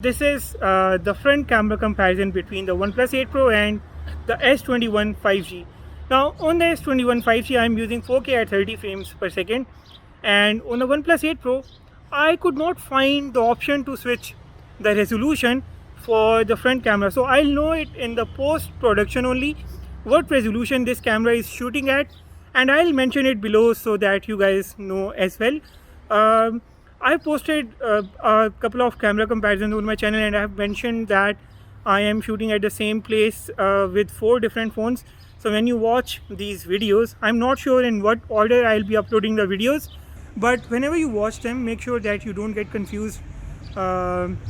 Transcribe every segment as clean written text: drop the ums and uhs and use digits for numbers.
This is the front camera comparison between the OnePlus 8 Pro and the S21 5G. Now on the S21 5G I am using 4K at 30 frames per second, and on the OnePlus 8 Pro I could not find the option to switch the resolution for the front camera. So I'll know it in the post production only what resolution this camera is shooting at, and I'll mention it below so that you guys know as well. I posted a couple of camera comparisons on my channel, and I have mentioned that I am shooting at the same place with 4 different phones. So when you watch these videos, I'm not sure in what order I'll be uploading the videos, but whenever you watch them, make sure that you don't get confused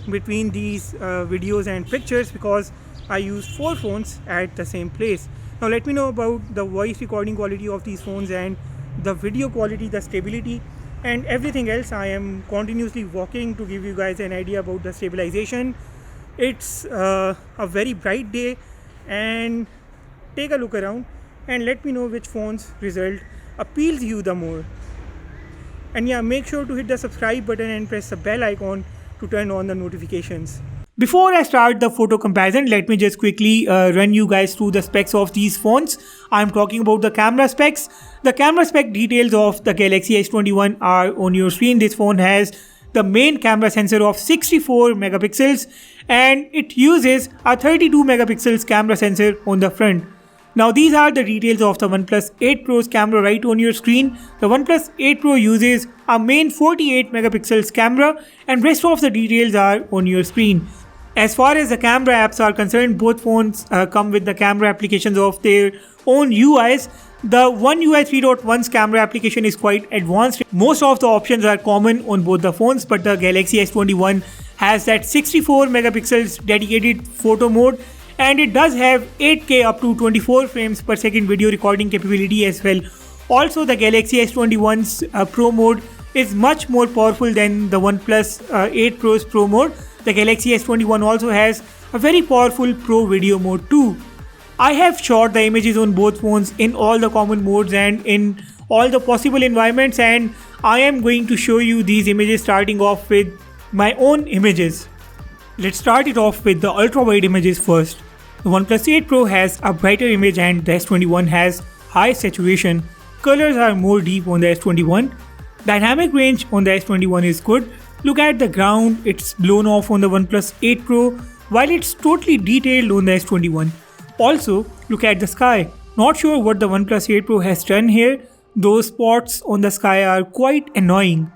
between these videos and pictures, because I use 4 phones at the same place. Now let me know about the voice recording quality of these phones and the video quality, the stability and everything else. I am continuously walking to give you guys an idea about the stabilization. It's a very bright day, and take a look around and let me know which phone's result appeals you the more. And yeah, make sure to hit the subscribe button and press the bell icon to turn on the notifications. Before I start the photo comparison, let me just quickly run you guys through the specs of these phones. I'm talking about the camera specs. The camera spec details of the Galaxy S21 are on your screen. This phone has the main camera sensor of 64 megapixels and it uses a 32 megapixels camera sensor on the front. Now these are the details of the OnePlus 8 Pro's camera right on your screen. The OnePlus 8 Pro uses a main 48 megapixels camera and rest of the details are on your screen. As far as the camera apps are concerned, both phones come with the camera applications of their own UIs. The One UI 3.1's camera application is quite advanced. Most of the options are common on both the phones, but the Galaxy S21 has that 64 megapixels dedicated photo mode, and it does have 8K up to 24 frames per second video recording capability as well. Also, the Galaxy S21's Pro mode is much more powerful than the OnePlus 8 Pro's Pro mode. The Galaxy S21 also has a very powerful Pro video mode too. I have shot the images on both phones in all the common modes and in all the possible environments, and I am going to show you these images starting off with my own images. Let's start it off with the ultra wide images first. The OnePlus 8 Pro has a brighter image and the S21 has high saturation. Colors are more deep on the S21. Dynamic range on the S21 is good. Look at the ground, it's blown off on the OnePlus 8 Pro while it's totally detailed on the S21. Also, look at the sky. Not sure what the OnePlus 8 Pro has done here. Those spots on the sky are quite annoying.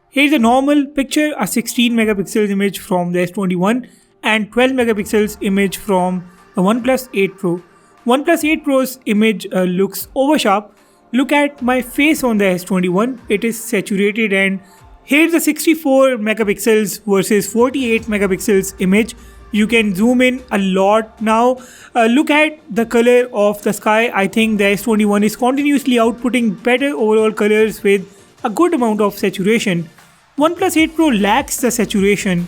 Here's a normal picture, a 16 megapixels image from the S21 and 12 megapixels image from the OnePlus 8 Pro. OnePlus 8 Pro's image looks oversharp. Look at my face on the S21, it is saturated, and here's the 64 megapixels versus 48 megapixels image. You can zoom in a lot now. Look at the color of the sky. I think the S21 is continuously outputting better overall colors with a good amount of saturation. OnePlus 8 Pro lacks the saturation.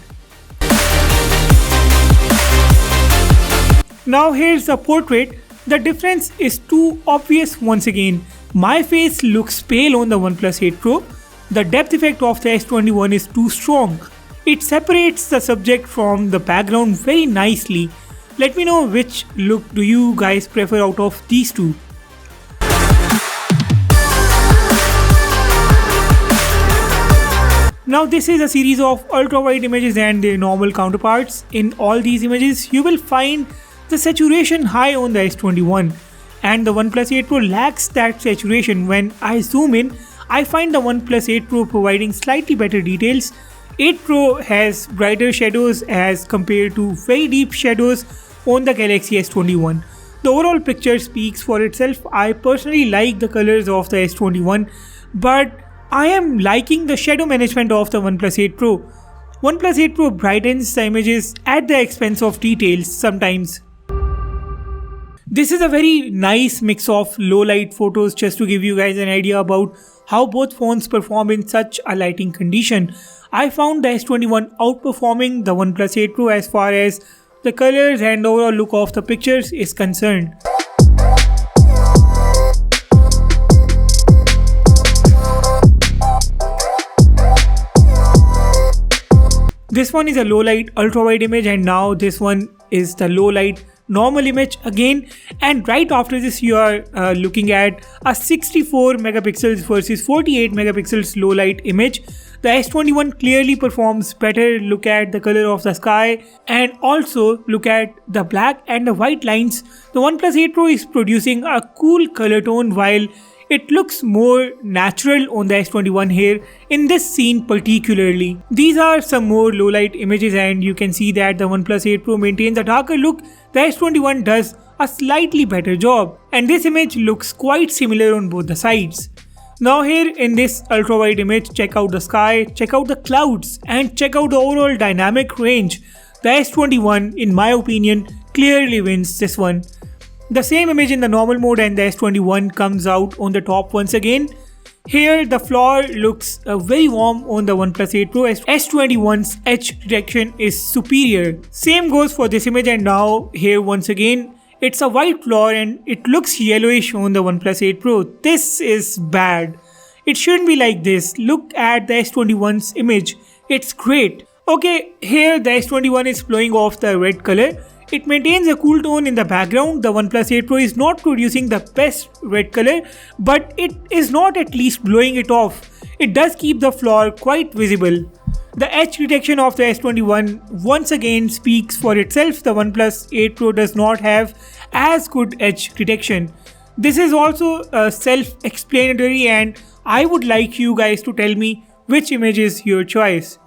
Now here's the portrait. The difference is too obvious once again. My face looks pale on the OnePlus 8 Pro. The depth effect of the S21 is too strong. It separates the subject from the background very nicely. Let me know which look do you guys prefer out of these two. Now this is a series of ultra wide images and their normal counterparts. In all these images, you will find the saturation high on the S21, and the OnePlus 8 Pro lacks that saturation. When I zoom in, I find the OnePlus 8 Pro providing slightly better details. 8 Pro has brighter shadows as compared to very deep shadows on the Galaxy S21. The overall picture speaks for itself. I personally like the colors of the S21, but I am liking the shadow management of the OnePlus 8 Pro. OnePlus 8 Pro brightens the images at the expense of details sometimes. This is a very nice mix of low light photos, just to give you guys an idea about how both phones perform in such a lighting condition. I found the S21 outperforming the OnePlus 8 Pro as far as the colors and overall look of the pictures is concerned. This one is a low light ultra wide image, and now this one is the low light normal image again. And right after this you are looking at a 64 megapixels versus 48 megapixels low light image. The S21 clearly performs better. Look at the color of the sky, and also look at the black and the white lines. The OnePlus 8 Pro is producing a cool color tone, while it looks more natural on the S21 here in this scene particularly. These are some more low light images, and you can see that the OnePlus 8 Pro maintains a darker look. The S21 does a slightly better job, and this image looks quite similar on both the sides. Now here in this ultra wide image, check out the sky, check out the clouds, and check out the overall dynamic range. The S21, in my opinion, clearly wins this one. The same image in the normal mode and the S21 comes out on the top once again. Here the floor looks very warm on the OnePlus 8 Pro. S21's edge detection is superior. Same goes for this image, and now here once again it's a white floor and it looks yellowish on the OnePlus 8 Pro. This is bad. It shouldn't be like this. Look at the S21's image. It's great. Okay, here the S21 is blowing off the red color. It maintains a cool tone in the background. The OnePlus 8 Pro is not producing the best red color, but it is not at least blowing it off. It does keep the floor quite visible. The edge detection of the S21 once again speaks for itself. The OnePlus 8 Pro does not have as good edge detection. This is also self-explanatory, and I would like you guys to tell me which image is your choice.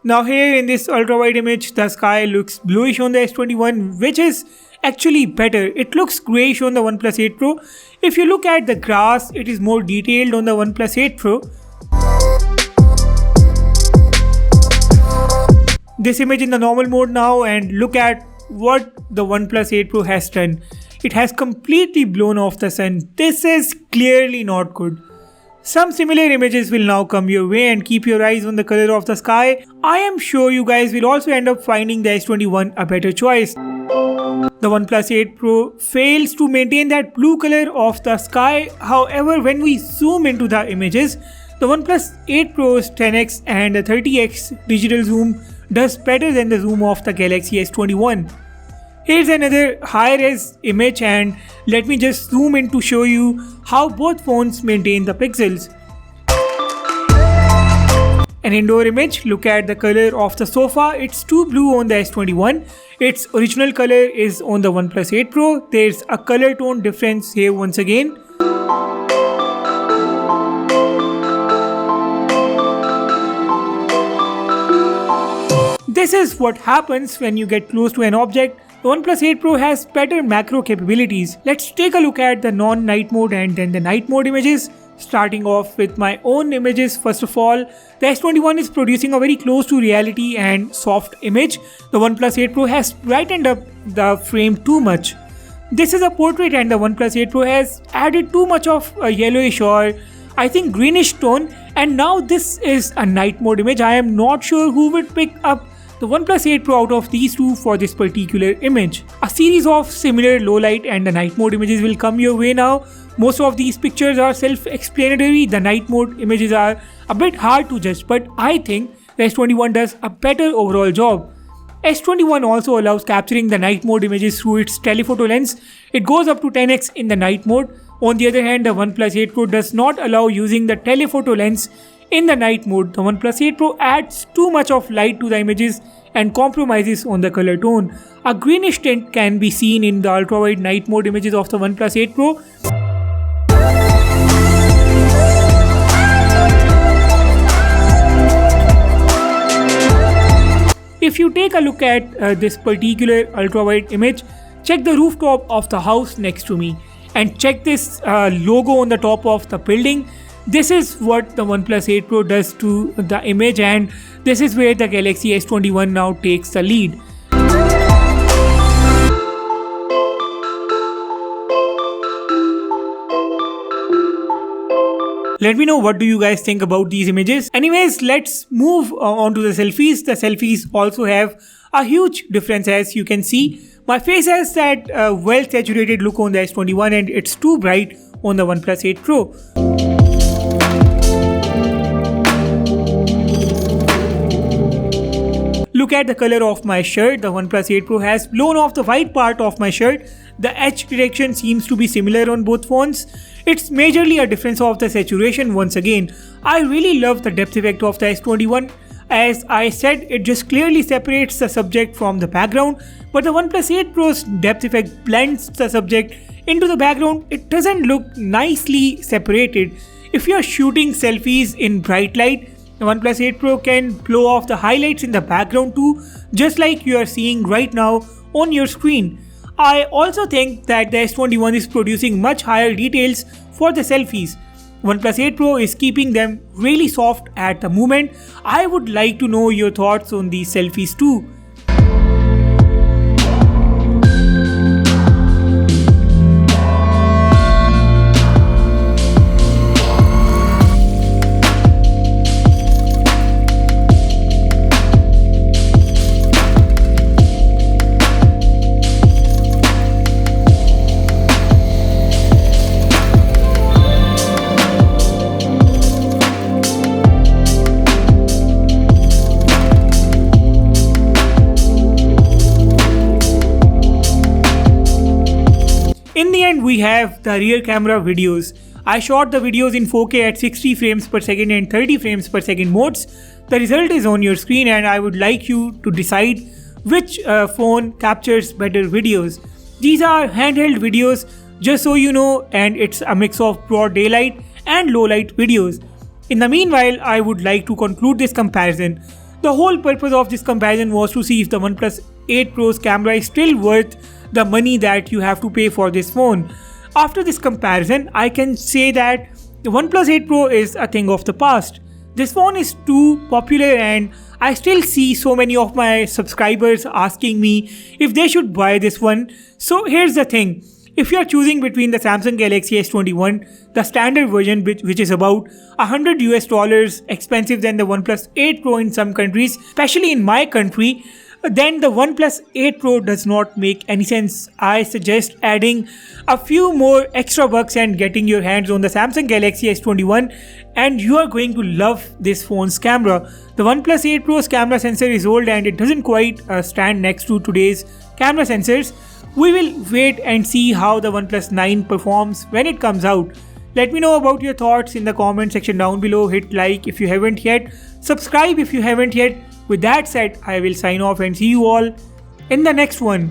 Now here in this ultra wide image, the sky looks bluish on the S21, which is actually better. It looks greyish on the OnePlus 8 Pro. If you look at the grass, it is more detailed on the OnePlus 8 Pro. This image in the normal mode now, and look at what the OnePlus 8 Pro has done. It has completely blown off the sun. This is clearly not good. Some similar images will now come your way, and keep your eyes on the color of the sky. I am sure you guys will also end up finding the S21 a better choice. The OnePlus 8 Pro fails to maintain that blue color of the sky. However, when we zoom into the images, the OnePlus 8 Pro's 10x and 30x digital zoom does better than the zoom of the Galaxy S21. Here's another high-res image, and let me just zoom in to show you how both phones maintain the pixels. An indoor image, look at the color of the sofa. It's too blue on the S21. Its original color is on the OnePlus 8 Pro. There's a color tone difference here once again. This is what happens when you get close to an object. The OnePlus 8 Pro has better macro capabilities. Let's take a look at the non-night mode and then the night mode images. Starting off with my own images, first of all, the S21 is producing a very close to reality and soft image. The OnePlus 8 Pro has brightened up the frame too much. This is a portrait, and the OnePlus 8 Pro has added too much of a yellowish or I think greenish tone, and now this is a night mode image. I am not sure who would pick up the OnePlus 8 Pro out of these two for this particular image. A series of similar low light and the night mode images will come your way now. Most of these pictures are self-explanatory. The night mode images are a bit hard to judge, but I think the S21 does a better overall job. S21 also allows capturing the night mode images through its telephoto lens. It goes up to 10x in the night mode. On the other hand, the OnePlus 8 Pro does not allow using the telephoto lens in the night mode. The OnePlus 8 Pro adds too much of light to the images and compromises on the color tone. A greenish tint can be seen in the ultra-wide night mode images of the OnePlus 8 Pro. If you take a look at this particular ultra-wide image, check the rooftop of the house next to me and check this logo on the top of the building. This is what the OnePlus 8 Pro does to the image, and this is where the Galaxy S21 now takes the lead. Let me know what do you guys think about these images. Anyways, let's move on to the selfies. The selfies also have a huge difference, as you can see. My face has that well saturated look on the S21 and it's too bright on the OnePlus 8 Pro. Look at the color of my shirt. The OnePlus 8 Pro has blown off the white part of my shirt. The edge direction seems to be similar on both phones. It's majorly a difference of the saturation once again. I really love the depth effect of the S21. As I said, it just clearly separates the subject from the background, but the OnePlus 8 Pro's depth effect blends the subject into the background. It doesn't look nicely separated. If you are shooting selfies in bright light, the OnePlus 8 Pro can blow off the highlights in the background too, just like you are seeing right now on your screen. I also think that the S21 is producing much higher details for the selfies. OnePlus 8 Pro is keeping them really soft at the moment. I would like to know your thoughts on these selfies too. In the end, we have the rear camera videos. I shot the videos in 4K at 60 frames per second and 30 frames per second modes. The result is on your screen, and I would like you to decide which phone captures better videos. These are handheld videos, just so you know, and it's a mix of broad daylight and low light videos. In the meanwhile, I would like to conclude this comparison. The whole purpose of this comparison was to see if the OnePlus 8 Pro's camera is still worth the money that you have to pay for this phone. After this comparison, I can say that the OnePlus 8 Pro is a thing of the past. This phone is too popular, and I still see so many of my subscribers asking me if they should buy this one. So here's the thing. If you are choosing between the Samsung Galaxy S21, the standard version which is about $100 expensive than the OnePlus 8 Pro in some countries, especially in my country, then the OnePlus 8 Pro does not make any sense. I suggest adding a few more extra bucks and getting your hands on the Samsung Galaxy S21, and you are going to love this phone's camera. The OnePlus 8 Pro's camera sensor is old and it doesn't quite stand next to today's camera sensors. We will wait and see how the OnePlus 9 performs when it comes out. Let me know about your thoughts in the comment section down below. Hit like if you haven't yet, subscribe if you haven't yet. With that said, I will sign off and see you all in the next one.